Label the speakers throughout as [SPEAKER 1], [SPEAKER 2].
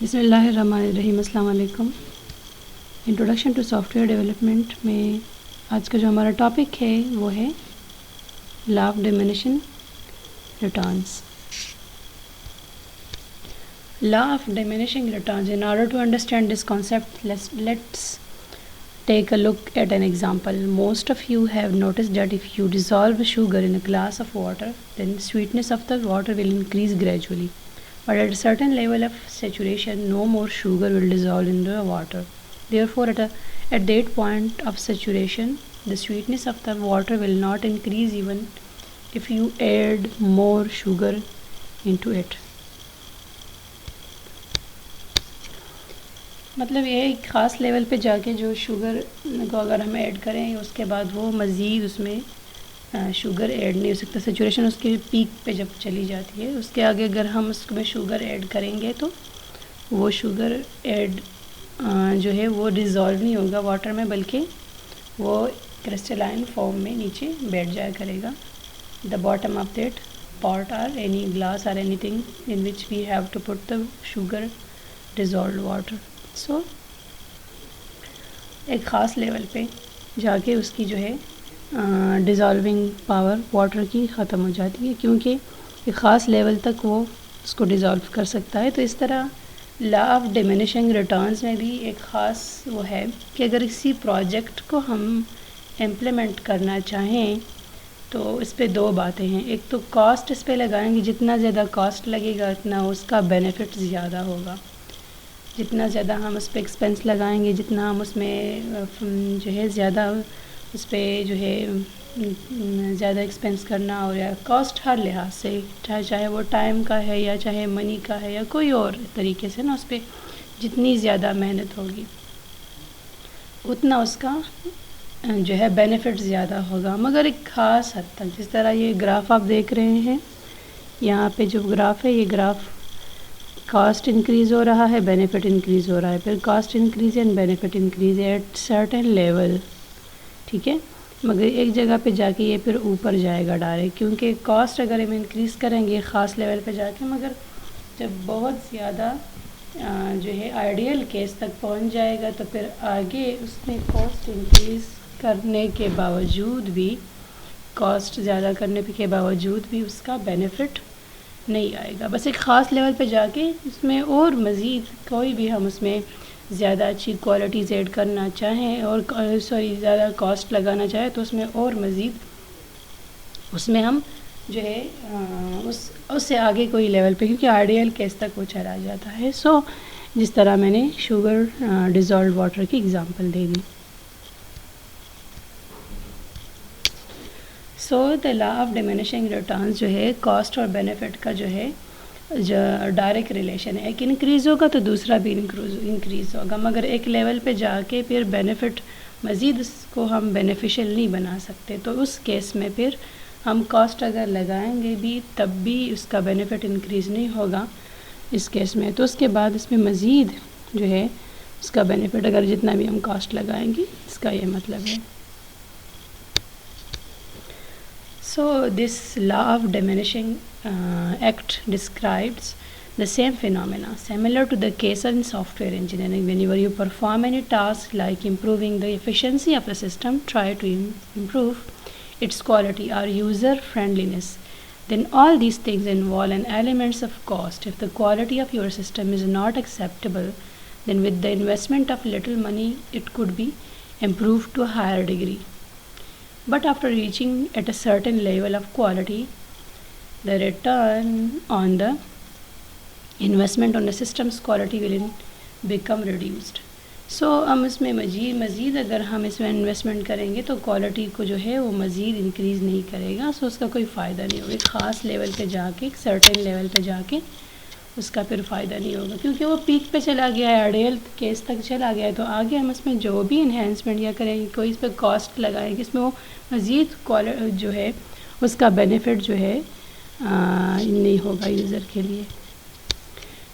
[SPEAKER 1] बिस्मिल्लाहिर्रहमानिर्रहीम, अस्सलाम वालेकुम। इंट्रोडक्शन टू सॉफ्टवेयर डेवलपमेंट में आज का जो हमारा टॉपिक है वो है law of diminishing returns. Law of diminishing returns, in order to understand this concept let's take a look at an example. Most of you have noticed that if you dissolve sugar in a glass of water, then sweetness of the water will increase gradually. But at a certain level of saturation, no more sugar will dissolve in the water. Therefore, at that point of saturation, the sweetness of the water will not increase even if you add more sugar into it. मतलब ये एक ख़ास level पे जाके जो sugar को अगर हम ऐड करें उसके बाद वो मज़ीद उसमें शुगर ऐड नहीं हो सकता। सेचुरेशन उसके पीक पे जब चली जाती है, उसके आगे अगर हम उसमें शुगर ऐड करेंगे तो वो शुगर ऐड जो है वो डिज़ोल्व नहीं होगा वाटर में, बल्कि वो क्रिस्टलाइन फॉर्म में नीचे बैठ जाया करेगा। The bottom of that pot or any glass or anything in which we have to put the sugar dissolve water. So एक ख़ास लेवल पे जाके उसकी जो है डिज़ोल्विंग पावर वाटर की ख़त्म हो जाती है, क्योंकि एक ख़ास लेवल तक वो उसको डिज़ोल्व कर सकता है। तो इस तरह लॉ ऑफ डिमिनिशिंग रिटर्न्स में भी एक ख़ास वो है कि अगर किसी प्रोजेक्ट को हम इम्प्लीमेंट करना चाहें तो इस पे दो बातें हैं। एक तो कॉस्ट इस पे लगाएंगे, जितना ज़्यादा कॉस्ट लगेगा उतना उसका बेनिफिट ज़्यादा होगा। जितना ज़्यादा हम उस पर एक्सपेंस लगाएंगे, जितना हम उसमें जो है ज़्यादा उस पर जो है ज़्यादा एक्सपेंस करना और या कॉस्ट हर लिहाज से, चाहे वो टाइम का है या चाहे मनी का है या कोई और तरीके से ना, उस पर जितनी ज़्यादा मेहनत होगी उतना उसका जो है बेनिफिट ज़्यादा होगा, मगर एक ख़ास हद तक। जिस तरह ये ग्राफ आप देख रहे हैं, यहाँ पे जो ग्राफ है, ये ग्राफ कॉस्ट इंक्रीज़ हो रहा है, बेनिफिट इंक्रीज़ हो रहा है, फिर cost increase and benefit increase at certain level, ठीक है। मगर एक जगह पे जाके ये फिर ऊपर जाएगा डायरेक्ट, क्योंकि कॉस्ट अगर हम इंक्रीज़ करेंगे ख़ास लेवल पे जाके, मगर जब बहुत ज़्यादा जो है आइडियल केस तक पहुंच जाएगा तो फिर आगे उसमें कॉस्ट इंक्रीज़ करने के बावजूद भी, कॉस्ट ज़्यादा करने के बावजूद भी उसका बेनिफिट नहीं आएगा। बस एक ख़ास लेवल पे जाके इसमें और मज़ीद कोई भी हम उसमें ज़्यादा अच्छी क्वालिटीज़ ऐड करना चाहें और ज़्यादा कॉस्ट लगाना चाहें तो उसमें और मज़ीद उसमें हम जो है उससे आगे कोई लेवल पे, क्योंकि आइडियल केस तक वो चला जाता है। सो जिस तरह मैंने शुगर डिज़ोल्व वाटर की example they the. So the law of diminishing returns जो है कॉस्ट और बेनिफिट का जो है जो डायरेक्ट रिलेशन है, एक इंक्रीज़ होगा तो दूसरा भी इंक्रीज़ होगा, मगर एक लेवल पे जाके फिर बेनिफिट मज़ीद उसको हम बेनिफिशियल नहीं बना सकते। तो उस केस में फिर हम कॉस्ट अगर लगाएंगे भी तब भी उसका बेनिफिट इंक्रीज़ नहीं होगा इस केस में। तो उसके बाद इसमें मज़ीद जो है उसका बेनिफिट अगर जितना भी हम कॉस्ट लगाएंगे, इसका ये मतलब है। So this law of diminishing act describes the same phenomena similar to the case in software engineering. Whenever you perform any task like improving the efficiency of a system, try to improve its quality or user friendliness, then all these things involve an elements of cost. If the quality of your system is not acceptable, then with the investment of little money it could be improved to a higher degree. But after reaching at a certain level of quality, the return on the investment on the system's quality will become reduced. So हम इसमें मज़ीद अगर हम इसमें investment करेंगे तो quality को जो है वो मज़ीद इंक्रीज़ नहीं करेगा। सो उसका कोई फ़ायदा नहीं होगा। एक ख़ास लेवल पे जाके, एक सर्टेन लेवल पे जाके उसका फिर फ़ायदा नहीं होगा, क्योंकि वो पीक पे चला गया है, आइडियल केस तक चला गया है। तो आगे हम इसमें जो भी इन्हेंसमेंट या करेंगे, कोई इस पर कॉस्ट लगाएंगे, इसमें वो मज़ीद क्वालिटी जो है उसका बेनिफिट जो है नहीं होगा यूज़र के लिए।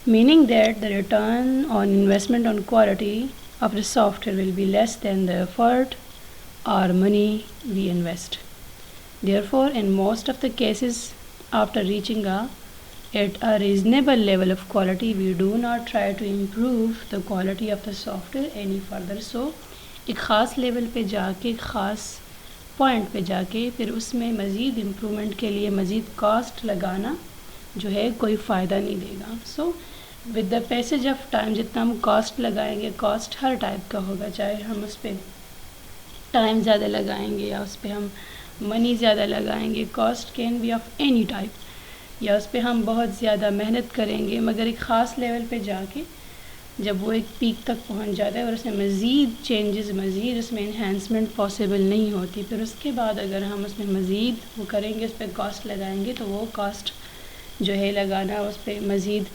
[SPEAKER 1] Meaning that the return on investment on quality of the software will be less than the effort or money we invest. Therefore, in most of the cases, after reaching a At a reasonable level of quality, we do not try to improve the quality of the software any further. So एक ख़ास level पे जाके, एक ख़ास point पे जाके फिर उसमें मज़ीद इम्प्रूवमेंट के लिए मज़ीद कॉस्ट लगाना जो है कोई फ़ायदा नहीं देगा. So with the passage of time जितना हम कॉस्ट लगाएंगे, कॉस्ट हर टाइप का होगा, चाहे हम उस पर टाइम ज़्यादा लगाएंगे या उस पर हम मनी ज़्यादा लगाएंगे, cost can be of any type, या उस पर हम बहुत ज़्यादा मेहनत करेंगे, मगर एक ख़ास लेवल पे जाके जब वो एक पीक तक पहुंच जाता है और उसमें मज़ीद चेंजेस, मज़ीद उसमें इन्हांसमेंट पॉसिबल नहीं होती, फिर उसके बाद अगर हम उसमें मज़ीद वो करेंगे, उस पर कॉस्ट लगाएंगे, तो वो कॉस्ट जो है लगाना, उस पर मज़ीद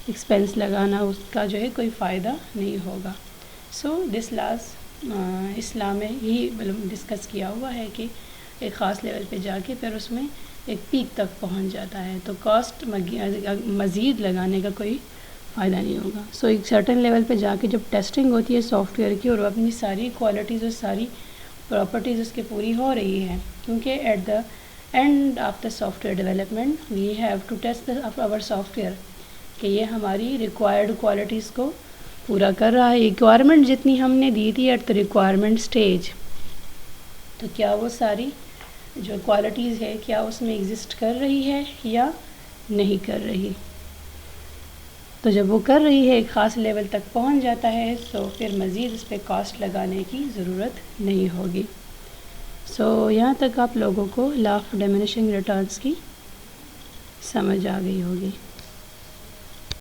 [SPEAKER 1] एक्सपेंस लगाना, उसका जो है कोई फ़ायदा नहीं होगा. सो दिस लास्ट इस्लाम में ही मतलब डिस्कस किया हुआ है कि एक ख़ास लेवल पे जाके फिर उसमें एक पीक तक पहुंच जाता है तो कॉस्ट मज़ीद लगाने का कोई फ़ायदा नहीं होगा. सो एक सर्टेन लेवल पे जाके जब टेस्टिंग होती है सॉफ्टवेयर की और वो अपनी सारी क्वालिटीज़ और सारी प्रॉपर्टीज़ उसकी पूरी हो रही है, क्योंकि at the end of the software development we have to test our software कि ये हमारी रिक्वायर्ड क्वालिटीज़ को पूरा कर रहा है. रिक्वायरमेंट जितनी हमने दी थी एट द रिक्वायरमेंट स्टेज, तो क्या वो सारी जो क्वालिटीज़ है क्या उसमें एग्जिस्ट कर रही है या नहीं कर रही. तो जब वो कर रही है, एक ख़ास लेवल तक पहुंच जाता है, तो फिर मज़ीद इस पर कॉस्ट लगाने की ज़रूरत नहीं होगी. सो यहाँ तक आप लोगों को लॉ ऑफ डिमिनिशिंग रिटर्न्स की समझ आ गई होगी.